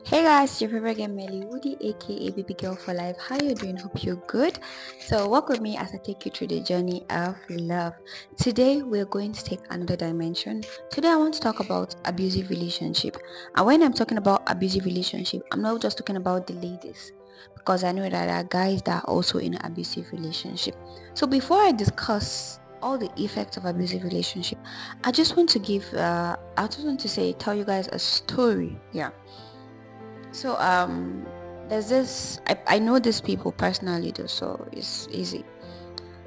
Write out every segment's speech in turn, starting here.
Hey guys, your favorite girl Melly Woody, aka Baby Girl for Life. How you doing? Hope you're good. So walk with me as I take you through the journey of love. Today we're going to take another dimension. Today I want to talk about abusive relationship. And when I'm talking about abusive relationship, I'm not just talking about the ladies, because I know that there are guys that are also in an abusive relationship. So before I discuss all the effects of abusive relationship, I just want to tell you guys a story. Yeah. So there's this I know these people personally though, so it's easy.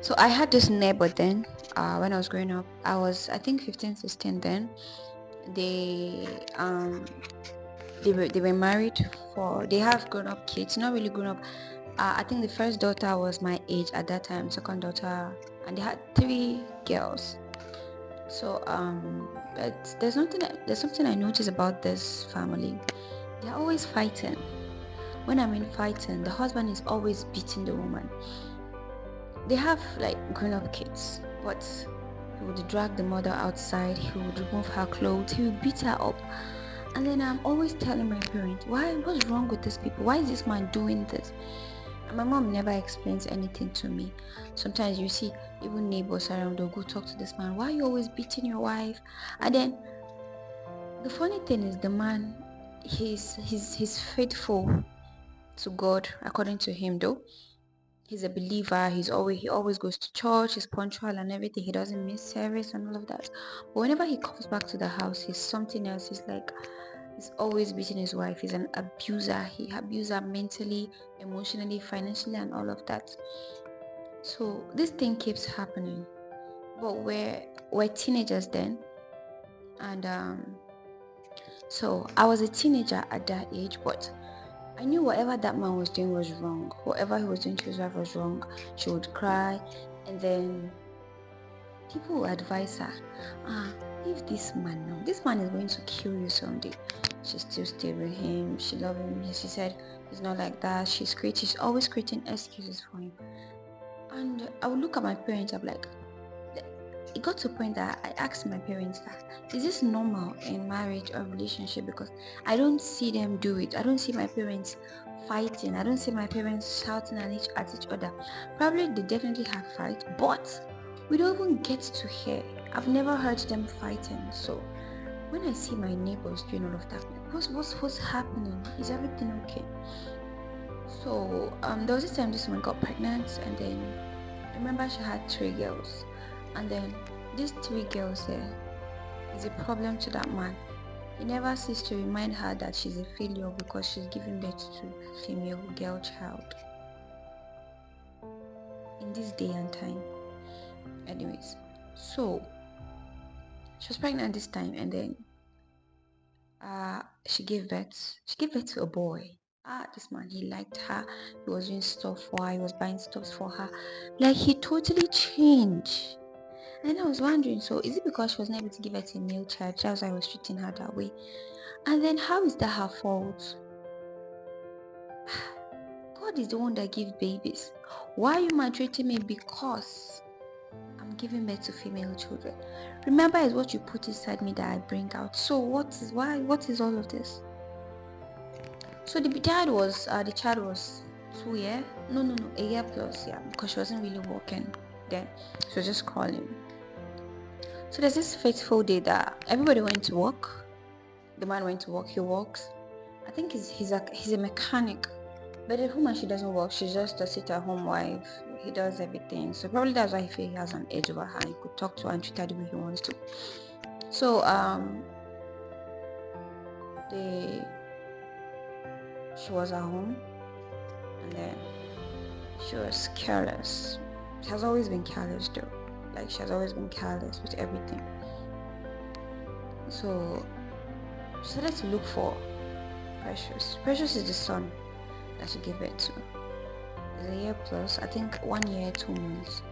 So I had this neighbor then, when I was growing up. I was I think 15, 16 then. They they were married for they have grown up kids, not really grown up. I think the first daughter was my age at that time, second daughter, and they had three girls. So but there's something I noticed about this family. They're always fighting. When I'm in fighting, the husband is always beating the woman. They have like grown up kids, but he would drag the mother outside, he would remove her clothes, he would beat her up. And then I'm always telling my parents, what's wrong with these people? Why is this man doing this? And my mom never explains anything to me. Sometimes you see even neighbors around, they'll go talk to this man, why are you always beating your wife? And then the funny thing is the man, he's faithful to God according to him though. He's a believer. He always goes to church. He's punctual and everything. He doesn't miss service and all of that. But whenever he comes back to the house, he's something else. He's always beating his wife. He's an abuser. He abused her mentally, emotionally, financially, and all of that. So this thing keeps happening. But we're teenagers then, and so I was a teenager at that age, but I knew whatever that man was doing was wrong. Whatever he was doing to his wife was wrong. She would cry, and then people will advise her, leave this man is going to kill you someday. She still stayed with him. She loved him. She said he's not like that. She's always creating excuses for him. And I would look at my parents, I'm like, it got to a point that I asked my parents that, is this normal in marriage or relationship? Because I don't see them do it. I don't see my parents fighting. I don't see my parents shouting at each other. Probably they definitely have fight, but we don't even get to hear. I've never heard them fighting. So when I see my neighbors doing all of that, like, what's happening? Is everything okay? So there was this time this woman got pregnant, and then I remember she had three girls, and then these three girls there is a problem to that man. He never ceased to remind her that she's a failure because she's giving birth to a female girl child in this day and time. Anyways, so she was pregnant this time, and then she gave birth. She gave birth to a boy. This man, he liked her. He was doing stuff for her. He was buying stuff for her. Like he totally changed. And then I was wondering, so is it because she wasn't able to give her to a male child? That's why I was treating her that way. And then how is that her fault? God is the one that gives babies. Why are you maltreating me? Because I'm giving birth to female children. Remember, it's what you put inside me that I bring out. So what is all of this? So the child was 2 year, no, a year plus, yeah, because she wasn't really working then. She was just crawling. So there's this fateful day that everybody went to work. The man went to work, he works. I think he's a mechanic. But the woman, she doesn't work. She's just a sit-at-home wife. He does everything. So probably that's why he feels he has an edge over her. He could talk to her and treat her the way he wants to. So they she was at home, and then she was careless. She has always been careless though. Like she has always been careless with everything. So she started to look for Precious. Precious is the son that she gave birth to. It's a year plus, I think 1 year, 2 months.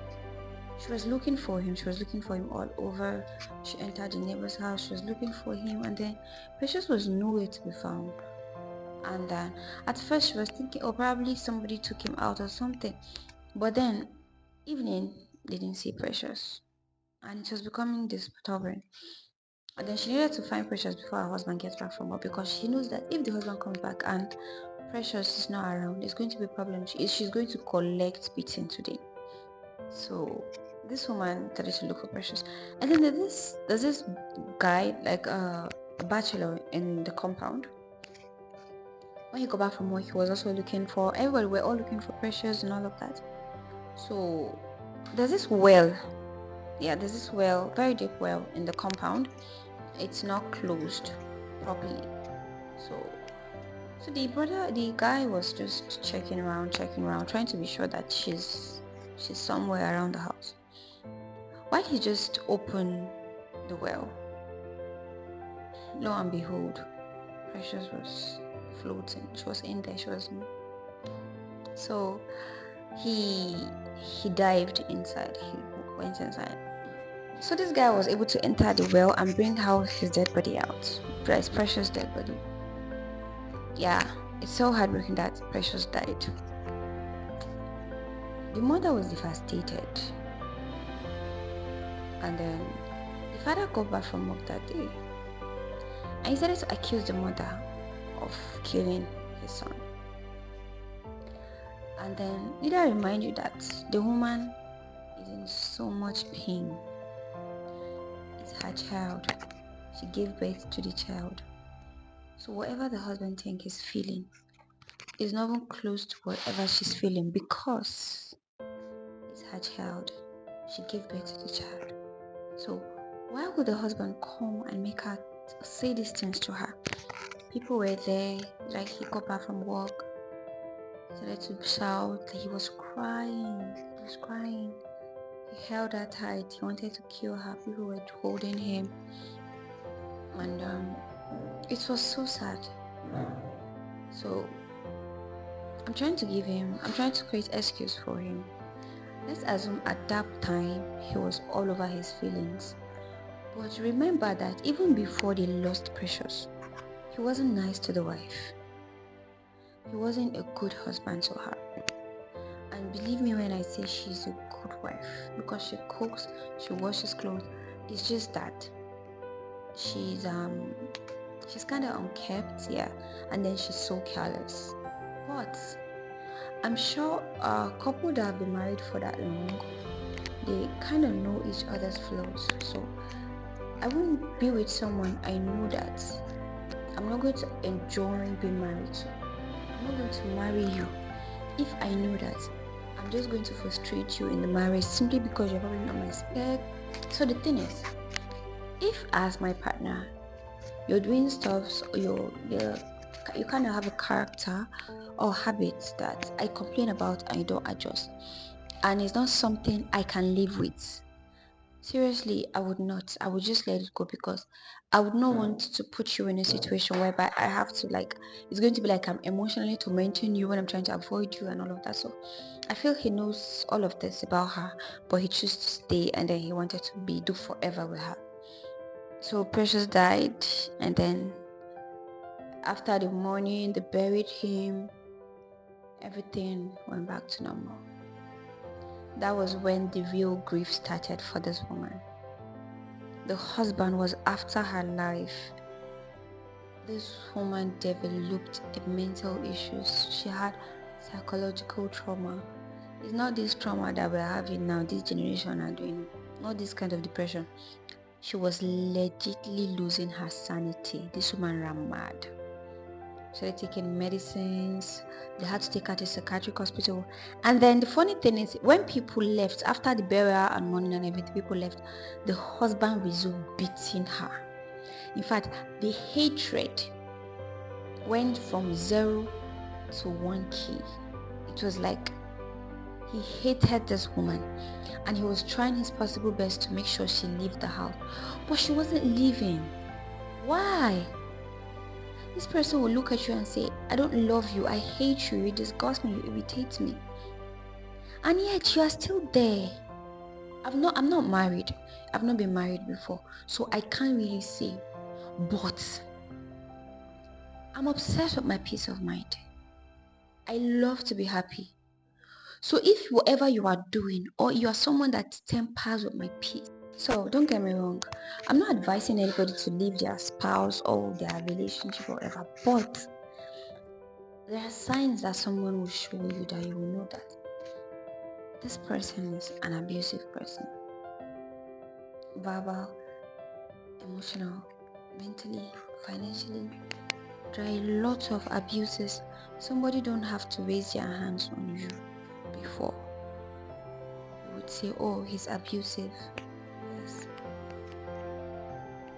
She was looking for him. She was looking for him all over. She entered the neighbor's house. She was looking for him, and then Precious was nowhere to be found. And then at first she was thinking, oh, probably somebody took him out or something. But then evening, they didn't see Precious, and it was becoming disturbing. And then she needed to find Precious before her husband gets back from work, because she knows that if the husband comes back and Precious is not around, there's going to be a problem. She's going to collect beating today. So this woman started to look for Precious. And then there's this guy, like a bachelor in the compound. When he got back from work, he was also looking for everybody. We're all looking for Precious and all of that. So there's this well. Yeah, there's this well, very deep well in the compound. It's not closed properly. So the guy was just checking around, trying to be sure that she's somewhere around the house. While he just opened the well, lo and behold, Precious was floating. She was in there. She was so he dived inside. He went inside. So this guy was able to enter the well and bring out his dead body out. Precious dead body. Yeah, it's so heartbreaking that Precious died. The mother was devastated, and then the father got back from work that day and he started to accuse the mother of killing his son. And then did I remind you that the woman is in so much pain? It's her child. She gave birth to the child. So whatever the husband thinks he's feeling is not even close to whatever she's feeling, because it's her child. She gave birth to the child. So why would the husband come and make her say these things to her? People were there, like he got back from work, started to shout that he was crying. He was crying. He held her tight. He wanted to kill her. People were holding him. And it was so sad. So I'm trying to create excuse for him. Let's assume at that time he was all over his feelings. But remember that even before they lost Precious, he wasn't nice to the wife. He wasn't a good husband to her. And believe me when I say she's a good wife, because she cooks, she washes clothes. It's just that she's she's kind of unkept, yeah, and then she's so careless. But I'm sure a couple that have been married for that long, they kind of know each other's flaws. So I wouldn't be with someone I know that I'm not going to enjoy being married to. I'm not going to marry you if I know that I'm just going to frustrate you in the marriage simply because you're probably not my spec. So the thing is, if as my partner you're doing stuff, you kind of have a character or habits that I complain about and you don't adjust, and it's not something I can live with. Seriously, I would not. I would just let it go, because I would not want to put you in a situation whereby I have to, like, it's going to be like I'm emotionally tormenting you when I'm trying to avoid you and all of that. So I feel he knows all of this about her, but he chose to stay, and then he wanted to do forever with her. So Precious died, and then after the mourning, they buried him. Everything went back to normal. That was when the real grief started for this woman. The husband was after her life. This woman developed mental issues. She had psychological trauma. It's not this trauma that we're having now, this generation are doing. Not this kind of depression. She was legitimately losing her sanity. This woman ran mad. She started taking medicines. They had to take her to a psychiatric hospital. And then the funny thing is, when people left, after the burial and mourning and everything, people left, the husband resumed beating her. In fact, the hatred went from 0 to 1 key. It was like he hated this woman, and he was trying his possible best to make sure she left the house. But she wasn't leaving. Why? This person will look at you and say, I don't love you, I hate you, you disgust me, you irritate me. And yet you are still there. I'm not married. I've not been married before. So I can't really say. But I'm obsessed with my peace of mind. I love to be happy. So if whatever you are doing, or you are someone that tempers with my peace, So don't get me wrong. I'm not advising anybody to leave their spouse or their relationship or whatever, but there are signs that someone will show you that you will know that this person is an abusive person. Verbal, emotional, mentally, financially. There are a lot of abuses. Somebody don't have to raise their hands on you before. You would say, oh, he's abusive. Yes.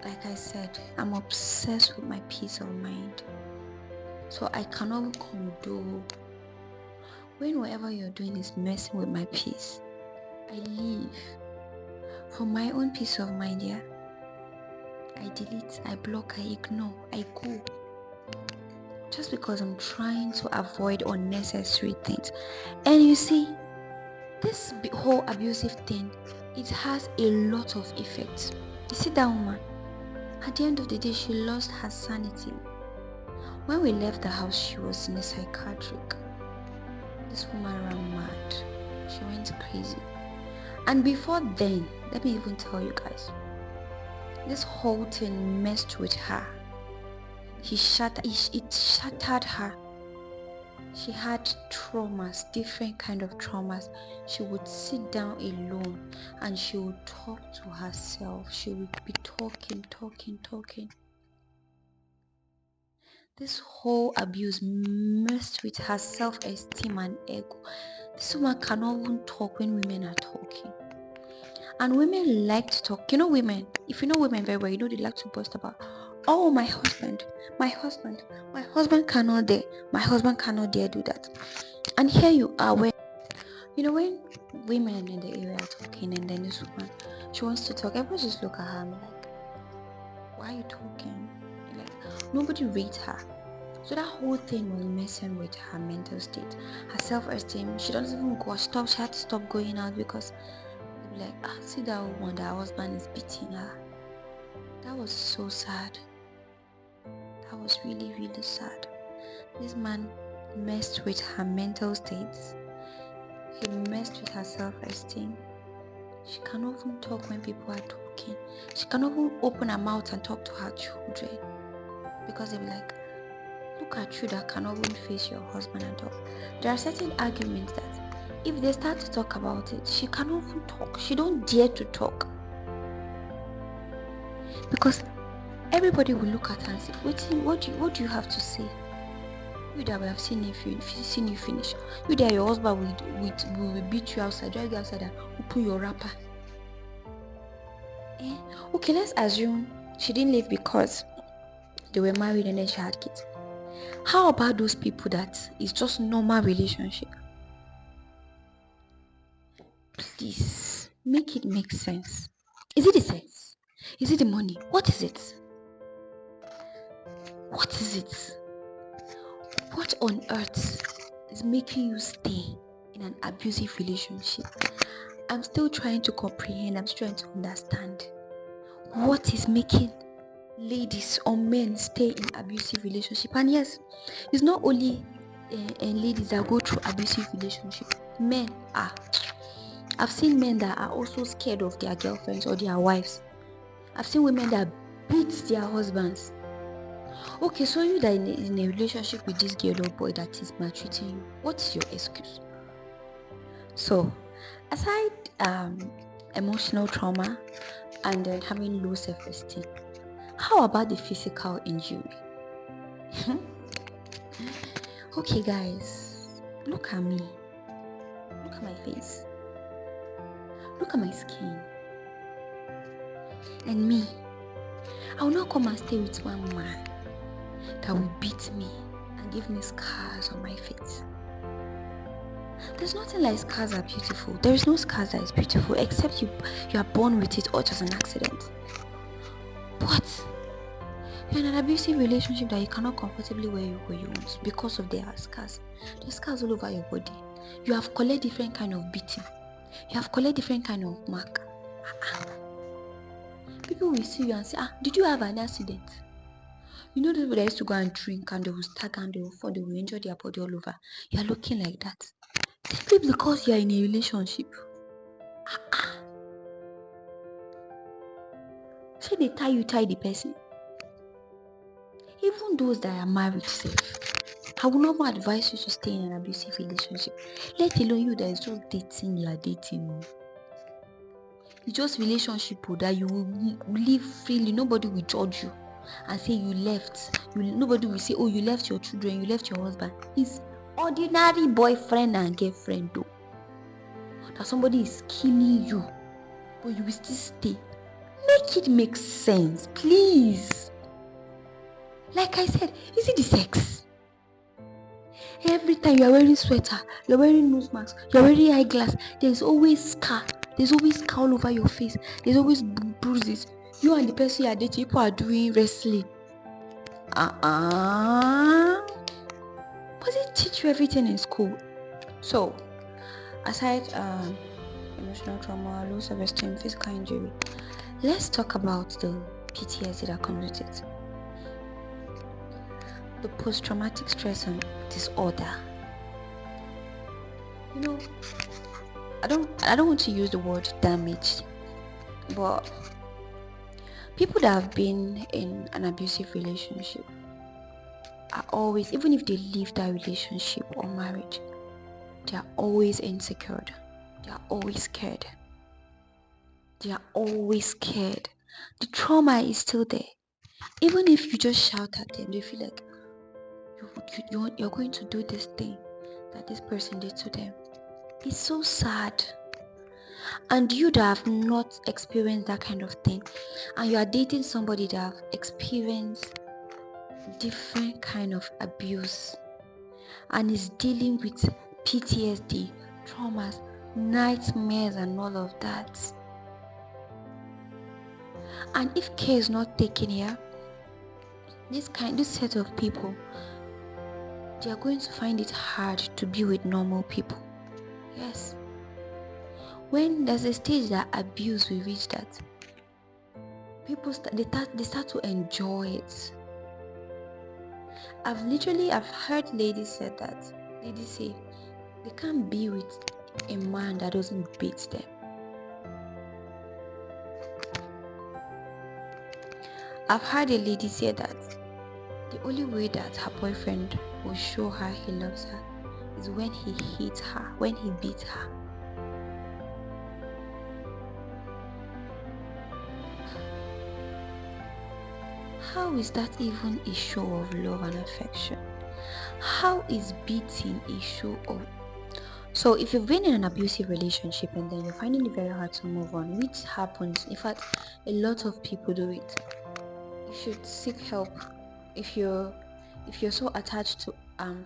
Like I said, I'm obsessed with my peace of mind. So I cannot condone when whatever you're doing is messing with my peace. I leave. For my own peace of mind, yeah. I delete, I block, I ignore, I go. Just because I'm trying to avoid unnecessary things. And you see, this whole abusive thing, it has a lot of effects. You see that woman? At the end of the day, she lost her sanity. When we left the house, she was in a psychiatric. This woman ran mad. She went crazy. And before then, let me even tell you guys, this whole thing messed with her. It shattered her. She had traumas, different kind of traumas. She would sit down alone and she would talk to herself. She would be talking. This whole abuse messed with her self-esteem and ego. This woman cannot even talk when women are talking. And women like to talk. You know women, if you know women very well, you know they like to boast about, oh, my husband cannot dare, my husband cannot dare do that. And here you are when, when women in the area are talking and then this woman, she wants to talk, everybody just look at her and be like, why are you talking? Like, nobody rates her. So that whole thing was messing with her mental state, her self-esteem. She doesn't even go, she had to stop going out because they'll be like, see that woman, that her husband is beating her. That was so sad. That was really, really sad. This man messed with her mental states. He messed with her self-esteem. She cannot even talk when people are talking. She cannot even open her mouth and talk to her children because they'll be like, look at you that cannot even face your husband and talk. There are certain arguments that if they start to talk about it, she cannot even talk. She don't dare to talk because everybody will look at her and say, what do you have to say? You that we have seen you finish. You that your husband will beat you outside, drag you outside and open your wrapper. Okay, let's assume she didn't leave because they were married and then she had kids. How about those people that is just normal relationship? Please make it make sense. Is it the sex? Is it the money? What is it? What is it? What on earth is making you stay in an abusive relationship? I'm still trying to comprehend. I'm still trying to understand. What is making ladies or men stay in abusive relationship? And yes, it's not only ladies that go through abusive relationship. Men are. I've seen men that are also scared of their girlfriends or their wives. I've seen women that beat their husbands. Okay, so you that in a relationship with this girl or boy that is maltreating you, what's your excuse? So, aside emotional trauma and then having low self-esteem, how about the physical injury? Okay, guys, look at me. Look at my face. Look at my skin. And me, I will not come and stay with one man that will beat me and give me scars on my face. There's nothing like scars are beautiful. There is no scars that is beautiful except you are born with it or just an accident. But you're in an abusive relationship that you cannot comfortably wear what you want because of their scars. There's scars all over your body. You have collected different kind of beating. You have collected different kind of mark. People will see you and say, did you have an accident? You know those people that used to go and drink and they will stag and they will fall, they will injure their body all over. You are looking like that. Simply because you are in a relationship. say they tie the person. Even those that are married safe, I will not advise you to stay in an abusive relationship. Let alone you that is just dating, you are dating. It's just relationship that you will live freely. Nobody will judge you and say you left. Nobody will say, oh, you left your children, you left your husband. It's ordinary boyfriend and girlfriend though. That somebody is killing you, but you will still stay. Make it make sense, please. Like I said, is it the sex? Every time you are wearing sweater, you're wearing nose mask, you're wearing eyeglass, there's always scar. There's always scar all over your face. There's always bruises. You and the person you are dating, people are doing wrestling. Was it teach you everything in school? So, aside emotional trauma, low self-esteem, physical injury, let's talk about the PTSD that comes with it. The post-traumatic stress and disorder. I don't want to use the word damaged, but people that have been in an abusive relationship are always, even if they leave that relationship or marriage, they are always insecure. They are always scared. They are always scared. The trauma is still there. Even if you just shout at them, they feel like you're going to do this thing that this person did to them. It's so sad. And you that have not experienced that kind of thing, and you are dating somebody that have experienced different kind of abuse and is dealing with PTSD, traumas, nightmares and all of that. And if care is not taken here, this set of people, they are going to find it hard to be with normal people. Yes. When there's a stage that abuse will reach, that people they start to enjoy it. I've heard ladies say that. Ladies say they can't be with a man that doesn't beat them. I've heard a lady say that the only way that her boyfriend will show her he loves her is when he hits her, when he beats her. How is that even a show of love and affection? How is beating a show of... So if you've been in an abusive relationship and then you're finding it very hard to move on, which happens, in fact, a lot of people do it, you should seek help. If you're so attached to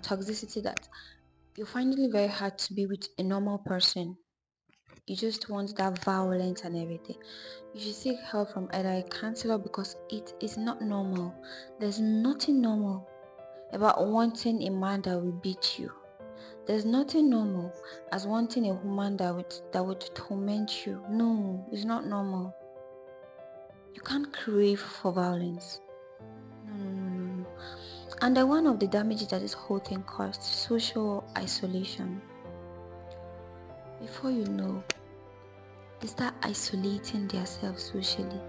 toxicity that you're finding it very hard to be with a normal person, you just want that violence and everything, you should seek help from either a counselor, because it is not normal. There's nothing normal about wanting a man that will beat you. There's nothing normal as wanting a woman that would torment you. No, it's not normal. You can't crave for violence. No. And then one of the damages that this whole thing caused, social isolation. Before you know, they start isolating themselves socially.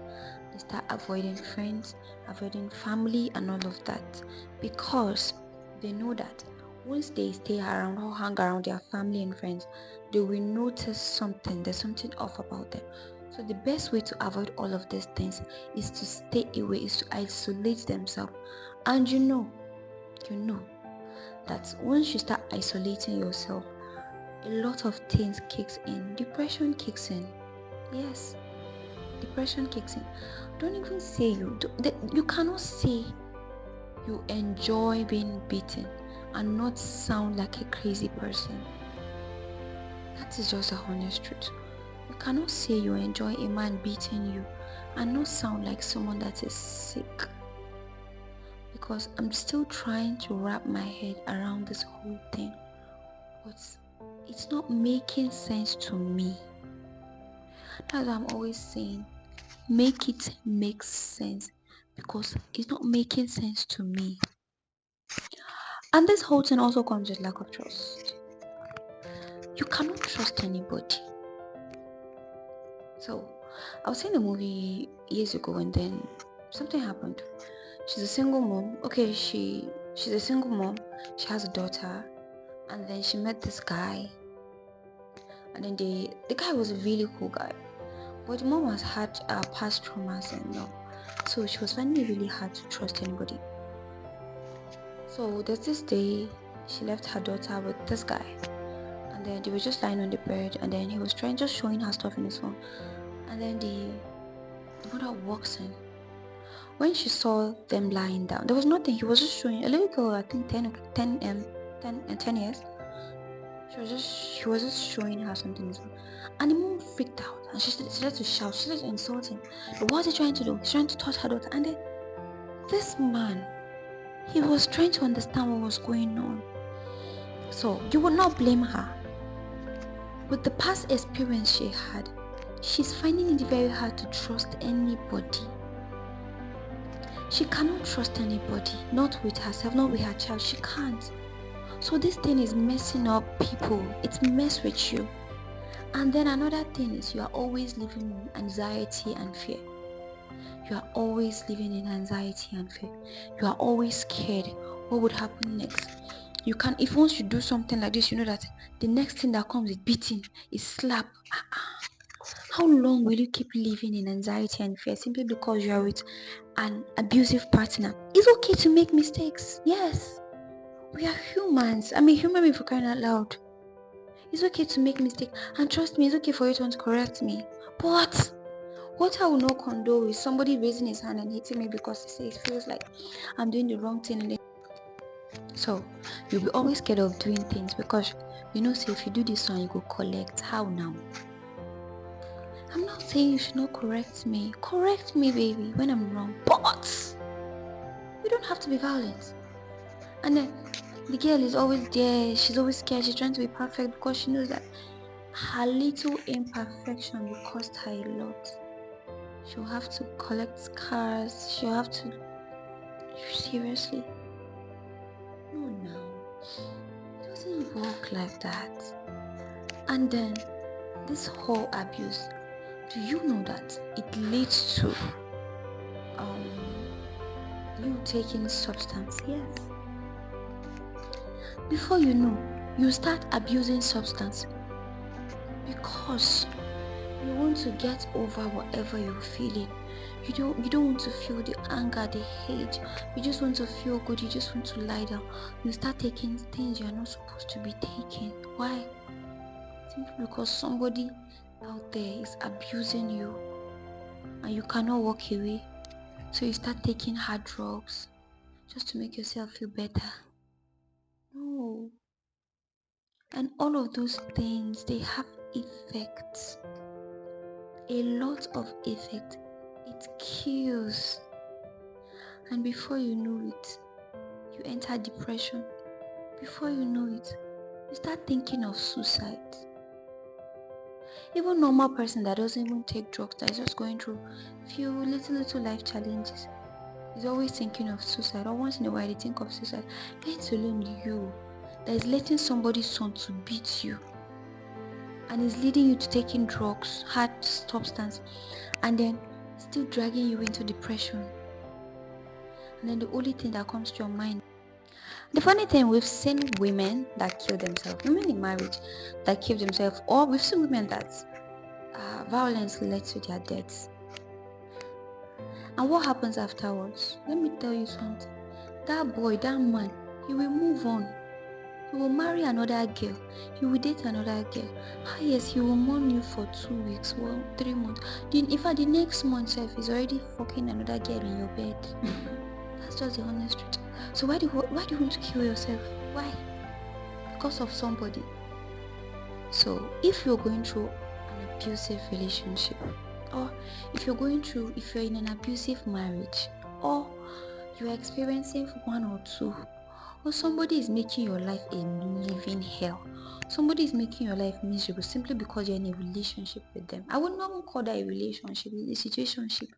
They start avoiding friends, avoiding family and all of that, because they know that once they stay around or hang around their family and friends, they will notice something. There's something off about them. So the best way to avoid all of these things is to stay away, is to isolate themselves. And you know that once you start isolating yourself, a lot of things kicks in. Depression kicks in. Yes, depression kicks in. Don't even say you cannot say you enjoy being beaten and not sound like a crazy person. That is just a honest truth. You cannot say you enjoy a man beating you and not sound like someone that is sick. Because I'm still trying to wrap my head around this whole thing, but it's not making sense to me. That's what I'm always saying. Make it make sense, because it's not making sense to me. And this whole thing also comes with lack of trust. You cannot trust anybody. So I was seeing a movie years ago and then something happened. She's a single mom. Okay, she's a single mom. She has a daughter, and then she met this guy, and then the guy was a really cool guy. But the mom has had past traumas and all, so she was finding it really hard to trust anybody. So there's this day she left her daughter with this guy, and then they were just lying on the bed, and then he was trying just showing her stuff in his phone, and then the mother walks in. When she saw them lying down, there was nothing. He was just showing a little girl, I think 10 years. She was just showing her something. And the mom freaked out and she started to shout. She started to insult him. But what was he trying to do? He's trying to touch her daughter. And then this man, he was trying to understand what was going on. So you would not blame her. With the past experience she had, she's finding it very hard to trust anybody. She cannot trust anybody, not with herself, not with her child. She can't. So this thing is messing up people. It's mess with you. And then another thing is you are always living in anxiety and fear. You are always living in anxiety and fear. You are always scared. What would happen next? You can, if once you do something like this, you know that the next thing that comes is beating, is slap. How long will you keep living in anxiety and fear simply because you are with an abusive partner? It's okay to make mistakes. Yes. We are humans. I'm a human being for crying out loud. It's okay to make mistakes. And trust me, it's okay for you to want to correct me. But what I will not condone is somebody raising his hand and hitting me because he says it feels like I'm doing the wrong thing. So you'll be always scared of doing things because you know, say if you do this one, you go collect. How now? I'm not saying you should not correct me. Correct me, baby, when I'm wrong. But you don't have to be violent. And then the girl is always there. She's always scared. She's trying to be perfect because she knows that her little imperfection will cost her a lot. She'll have to collect scars. She'll have to. Seriously? No, now. It doesn't work like that. And then, this whole abuse, do you know that it leads to you taking substance? Yes. Before you know, you start abusing substance because you want to get over whatever you're feeling. You don't want to feel the anger, the hate. You just want to feel good. You just want to lie down. You start taking things you're not supposed to be taking. Why? Simply because somebody out there is abusing you and you cannot walk away. So you start taking hard drugs just to make yourself feel better. No. And all of those things, they have effects. A lot of effect. It kills. And before you know it, you enter depression. Before you know it, you start thinking of suicide. Even normal person that doesn't even take drugs, that is just going through few little life challenges, is always thinking of suicide. Or once in a while they think of suicide. Let alone you, that is letting somebody's son to beat you and is leading you to taking drugs, hard substance, and then still dragging you into depression. And then the only thing that comes to your mind. The funny thing, we've seen women that kill themselves, women in marriage that kill themselves, or we've seen women that violence led to their deaths. And what happens afterwards? Let me tell you something. That boy, that man, he will move on. He will marry another girl. He will date another girl. Ah, yes, he will mourn you for 2 weeks, 3 months. Then, in fact, the next month, self is already fucking another girl in your bed. That's just the honest truth. So why do you want to kill yourself? Why? Because of somebody. So if you're going through an abusive relationship, or if you're in an abusive marriage, or you're experiencing one or two, or somebody is making your life a living hell, somebody is making your life miserable simply because you're in a relationship with them. I would not even call that a relationship, it's a situationship.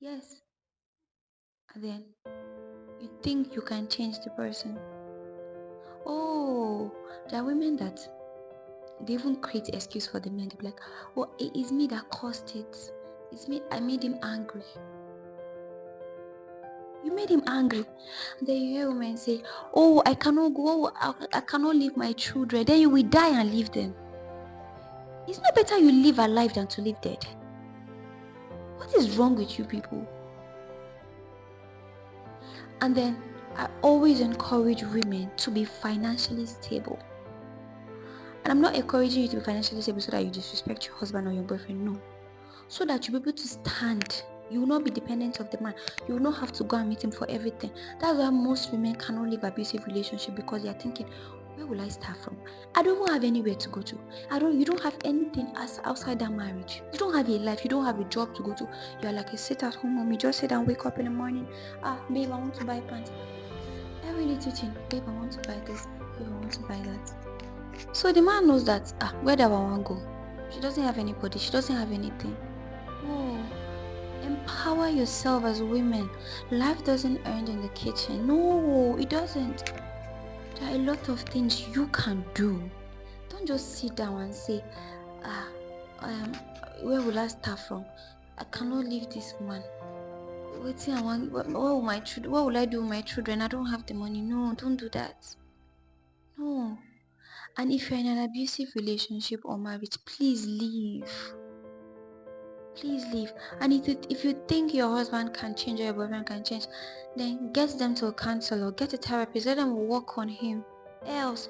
Yes. And then you think you can change the person. Oh, there are women that They even create excuse for the men. They'll be like, "Oh, it's me that caused it. It's me. I made him angry. You made him angry." And then you hear women say, "Oh, I cannot go. I cannot leave my children." Then you will die and leave them. It's not better you live alive than to live dead. What is wrong with you people? And then I always encourage women to be financially stable. And I'm not encouraging you to be financially stable so that you disrespect your husband or your boyfriend. No. So that you'll be able to stand. You will not be dependent of the man. You will not have to go and meet him for everything. That's why most women cannot live abusive relationship, because they are thinking, where will I start from? I don't even have anywhere to go to. You don't have anything outside that marriage. You don't have a life. You don't have a job to go to. You are like a sit-at-home mom. You just sit and wake up in the morning. Babe, I want to buy pants. Every little thing. Babe, I want to buy this. Babe, I want to buy that. So the man knows that, where does I want to go? She doesn't have anybody. She doesn't have anything. No. Empower yourself as women. Life doesn't end in the kitchen. No, it doesn't. There are a lot of things you can do. Don't just sit down and say, ah, where will I start from? I cannot leave this man. Waiting, I want. What will my children? What will I do with my children? I don't have the money. No, don't do that. No. And if you're in an abusive relationship or marriage, please leave. Please leave. And if you think your husband can change or your boyfriend can change, then get them to a counselor, get a therapist, let them work on him. Else,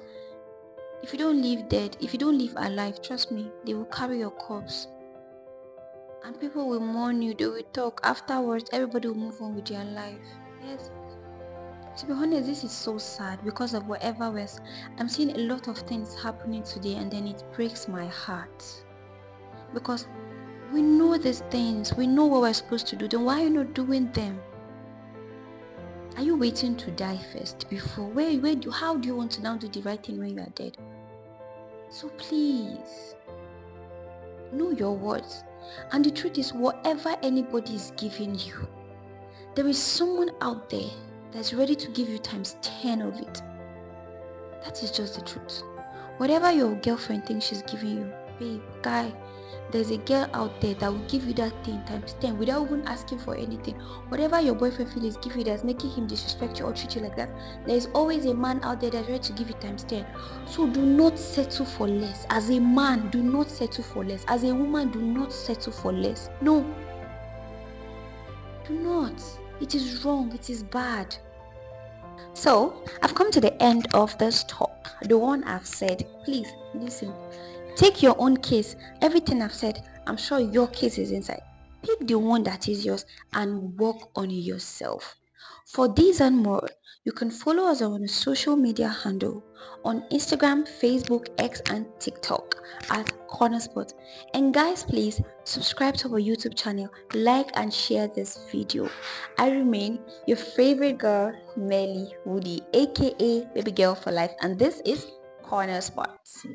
if you don't live dead, if you don't live alive, trust me, they will carry your corpse. And people will mourn you, they will talk. Afterwards, everybody will move on with their life. Yes. To be honest, this is so sad because of whatever was. I'm seeing a lot of things happening today, and then it breaks my heart. Because we know these things, we know what we're supposed to do, then why are you not doing them? Are you waiting to die first before? How do you want to now do the right thing when you are dead? So please, know your words. And the truth is, whatever anybody is giving you, there is someone out there that's ready to give you times 10 of it. That is just the truth. Whatever your girlfriend thinks she's giving you, babe, guy, there's a girl out there that will give you that thing times 10 without even asking for anything. Whatever your boyfriend feels is giving you that's making him disrespect you or treat you like that, there's always a man out there that's ready to give you times 10. So do not settle for less. As a man, do not settle for less. As a woman, do not settle for less. No. Do not. It is wrong. It is bad. So, I've come to the end of this talk. The one I've said, please listen. Take your own case. Everything I've said, I'm sure your case is inside. Pick the one that is yours and work on yourself. For these and more, you can follow us on a social media handle on Instagram, Facebook, X, and TikTok at Cornerspot. And guys, please subscribe to our YouTube channel, like and share this video. I remain your favorite girl, Melly Woody, aka Baby Girl for Life, and this is Corner Spots.